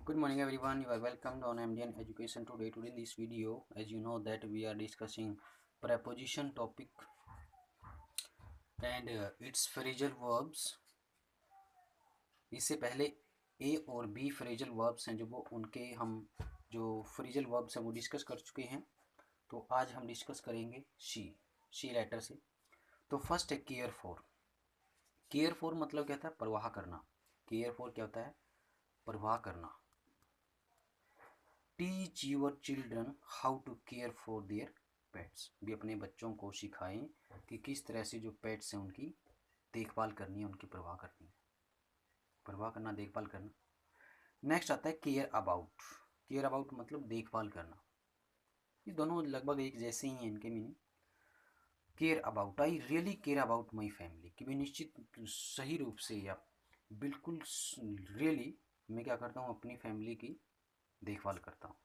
Good morning everyone, you are welcomed on MDN Education today. Today in this video, as you know that we are discussing preposition topic and its phrasal verbs. इससे पहले ए और B phrasal verbs हैं जो वो उनके हम जो phrasal verbs हैं वो डिस्कस कर चुके हैं। तो आज हम डिस्कस करेंगे शी लेटर से। तो फर्स्ट है केयर फॉर। केयर फॉर मतलब क्या होता है? परवाह करना। केयर फॉर क्या होता है? परवाह करना। Teach your children how to care for their pets. भी अपने बच्चों को सिखाएं कि किस तरह से जो पेट्स हैं उनकी देखभाल करनी है, उनकी परवाह करनी है। परवाह करना, देखभाल करना। नेक्स्ट आता है केयर अबाउट। केयर अबाउट मतलब देखभाल करना। ये दोनों लगभग एक जैसे ही हैं इनके meaning. Care about, I really care about my family, कि मैं निश्चित सही रूप से या बिल्कुल रियली मैं क्या करता हूँ, अपनी फैमिली की देखभाल करता हूँ।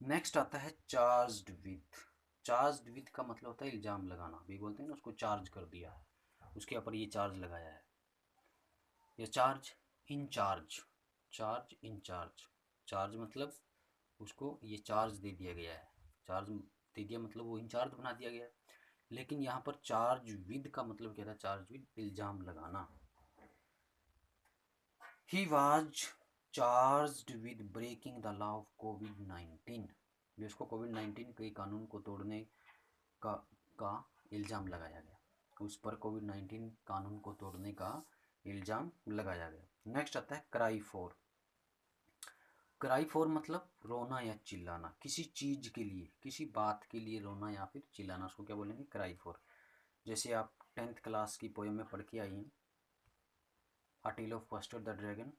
नेक्स्ट आता है चार्ज्ड विथ। चार्ज्ड विथ का मतलब होता है इल्ज़ाम लगाना। भी बोलते हैं ना, उसको चार्ज कर दिया है, उसके ऊपर ये चार्ज लगाया है। या charge in charge. Charge in charge. Charge मतलब उसको ये चार्ज दे दिया गया है। चार्ज दे दिया मतलब वो इंचार्ज बना दिया गया है। लेकिन यहाँ पर चार्ज विद का मतलब क्या था? चार्ज विद इल्ज़ाम लगाना। He was charged with breaking the law of कोविड-19। भी उसको कोविड-19 के कानून को तोड़ने का का इल्ज़ाम लगाया गया। उस पर कोविड-19 कानून को तोड़ने का इल्ज़ाम लगाया गया। नेक्स्ट आता है क्राई फॉर। क्राई फॉर मतलब रोना या चिल्लाना। किसी चीज़ के लिए, किसी बात के लिए रोना या फिर चिल्लाना, उसको क्या बोलेंगे? Cry for. जैसे आप 10th क्लास की पोएम में पढ़ के आई हैं, a tale of Custard the dragon.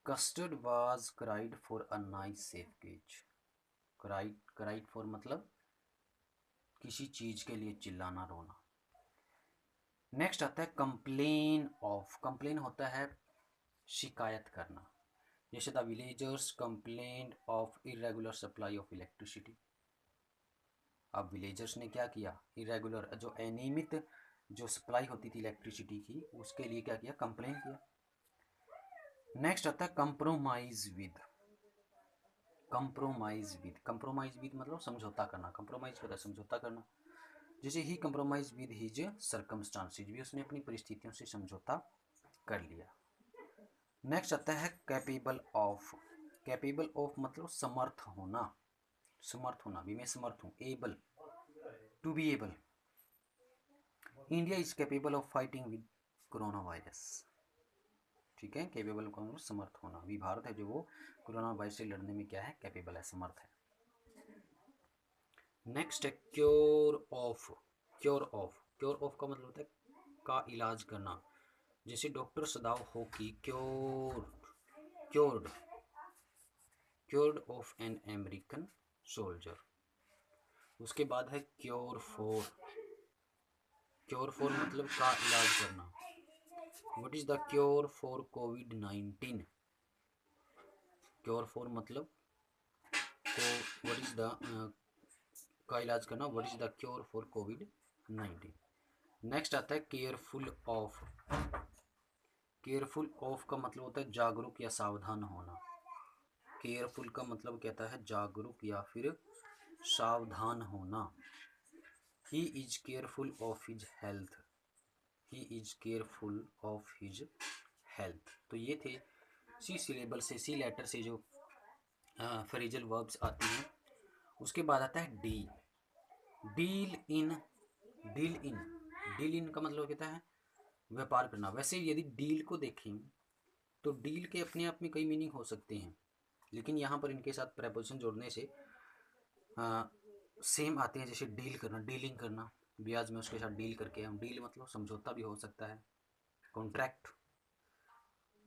Custard was cried for a nice safe cage. Cried for मतलब किसी चीज़ के लिए चिल्लाना, रोना। नेक्स्ट आता है कंप्लेन ऑफ। कंप्लेन होता है शिकायत करना। जैसे the villagers complained of irregular supply of electricity. अब विलेजर्स ने क्या किया? इरेगुलर, जो अनियमित जो सप्लाई होती थी इलेक्ट्रिसिटी की, उसके लिए क्या किया? कंप्लेन किया। नेक्स्ट आता है compromise with. Compromise with, compromise with मतलब समझौता करना। कंप्रोमाइज होता है समझौता करना। जैसे ही कंप्रोमाइज विद हिज सर्कमस्टांसेस, भी उसने अपनी परिस्थितियों से समझौता कर लिया। नेक्स्ट आता है कैपेबल ऑफ। कैपेबल ऑफ मतलब समर्थ होना। समर्थ होना, भी मैं समर्थ हूँ। Able, to be able. India is capable of fighting with corona virus. ठीक है, कैपेबल का मतलब समर्थ होना। भी भारत है जो वो कोरोना वायरस से लड़ने में क्या है? कैपेबल है, समर्थ है। नेक्स्ट है cure of. Cure of, cure of का मतलब होता है का इलाज करना। जैसे डॉक्टर सदाव हो की cured cured of an American soldier. उसके बाद है क्योर फॉर। क्योर फॉर मतलब का इलाज करना। What is the cure for covid? Cure for मतलब को व्हाट इज द का इलाज करना। What is the cure for covid? Next आता है केयरफुल ऑफ। केयरफुल ऑफ का मतलब होता है जागरूक या सावधान होना। केयरफुल का मतलब कहता है जागरूक या फिर सावधान होना। He is careful of his health. He is careful of his health. तो ये थे सी सिलेबल से, सी लेटर से जो फ्रेजल वर्ब्स आती हैं। उसके बाद आता है D. Deal in. Deal in, deal in का मतलब कहता है व्यापार करना। वैसे यदि डील को देखें तो डील के अपने आप में कई मीनिंग हो सकते हैं, लेकिन यहाँ पर इनके साथ प्रेपोजिशन जोड़ने से सेम आते हैं। जैसे डील करना, डीलिंग करना, ब्याज में उसके साथ डील करके हम। डील मतलब समझौता भी हो सकता है, कॉन्ट्रैक्ट।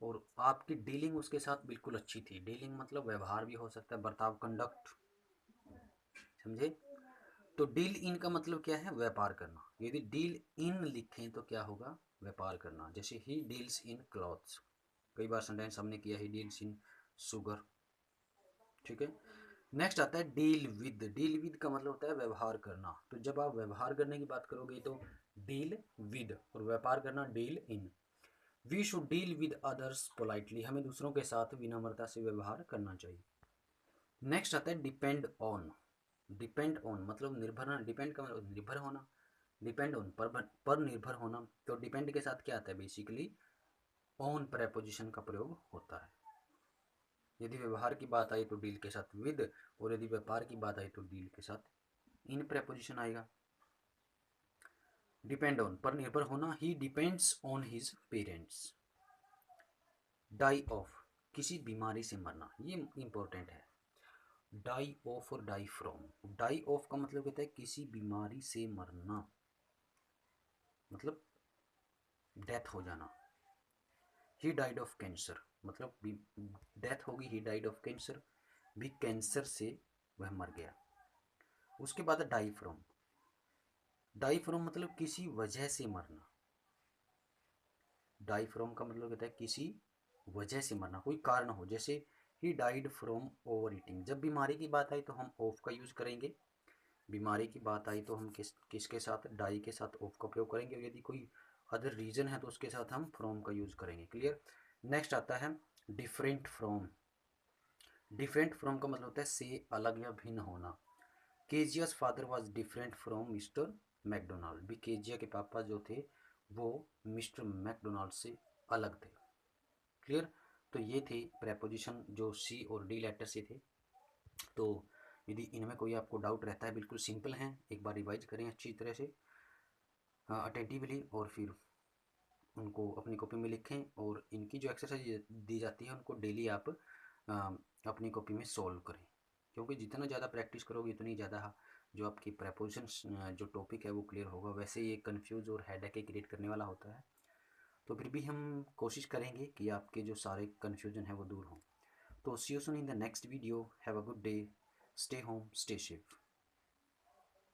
और आपकी डीलिंग उसके साथ बिल्कुल अच्छी थी। डीलिंग मतलब व्यवहार भी हो सकता है, बर्ताव, कंडक्ट। समझे? तो डील इन का मतलब क्या है? व्यापार करना। यदि डील इन लिखें तो क्या होगा? व्यापार करना। जैसे ही डील्स इन क्लॉथ्स, कई बार सेंटेंस हमने किया ही डील्स इन शुगर। ठीक है। नेक्स्ट आता है डील विद। डील विद का मतलब होता है व्यवहार करना। तो जब आप व्यवहार करने की बात करोगे तो डील विद, और व्यापार करना deal in. We should deal with others politely, हमें दूसरों के साथ विनम्रता से व्यवहार करना चाहिए। नेक्स्ट आता है डिपेंड ऑन। डिपेंड ऑन मतलब निर्भर, डिपेंड का मतलब निर्भर होना, डिपेंड ऑन पर निर्भर होना। तो डिपेंड के साथ क्या आता है, बेसिकली ऑन प्रेपोजिशन का प्रयोग होता है। यदि व्यवहार की बात आई तो डील के साथ विद, और यदि व्यापार की बात आई तो डील के साथ इन प्रेपोजिशन आएगा। डिपेंड ऑन पर निर्भर होना, he depends on his parents. Die of किसी बीमारी से मरना, ये इंपॉर्टेंट है। डाई ऑफ और डाई फ्रॉम, डाई ऑफ का मतलब कहता है किसी बीमारी से मरना, मतलब डेथ हो जाना। ही डाइड ऑफ कैंसर मतलब डेथ होगी, ही डाइड ऑफ कैंसर, भी कैंसर से वह मर गया। उसके बाद डाई फ्रॉम, डाई फ्रॉम मतलब किसी वजह से मरना। डाई फ्रॉम का मतलब कहता है किसी वजह से मरना, कोई कारण हो, जैसे he died from over eating. जब बीमारी की बात आई तो हम ऑफ का यूज़ करेंगे, बीमारी की बात आई तो हम किसके साथ, डाई के साथ ऑफ का प्रयोग करेंगे, और यदि कोई अदर रीजन है तो उसके साथ हम फ्रॉम का यूज़ करेंगे। क्लियर। नेक्स्ट आता है डिफरेंट फ्रॉम। डिफरेंट फ्रॉम का मतलब होता है से अलग या भिन्न होना। Kezia's father was different from mister McDonald, भी केजिया के पापा जो थे वो मिस्टर मैकडोनाल्ड से अलग थे। क्लियर। तो ये थे प्रेपोजिशन जो सी और डी लेटर से थे। तो यदि इनमें कोई आपको डाउट रहता है, बिल्कुल सिंपल हैं, एक बार रिवाइज करें अच्छी तरह से अटेंटिवली, और फिर उनको अपनी कॉपी में लिखें, और इनकी जो एक्सरसाइज दी जाती है उनको डेली आप अपनी कॉपी में सॉल्व करें, क्योंकि जितना ज़्यादा प्रैक्टिस करोगे उतनी ज़्यादा जो आपकी प्रेपोजिशन जो टॉपिक है वो क्लियर होगा। वैसे ये कन्फ्यूज और हेडेक क्रिएट करने वाला होता है, तो फिर भी हम कोशिश करेंगे कि आपके जो सारे कन्फ्यूजन है वो दूर हों। तो see you soon in the next video, have a good day, stay home, stay safe.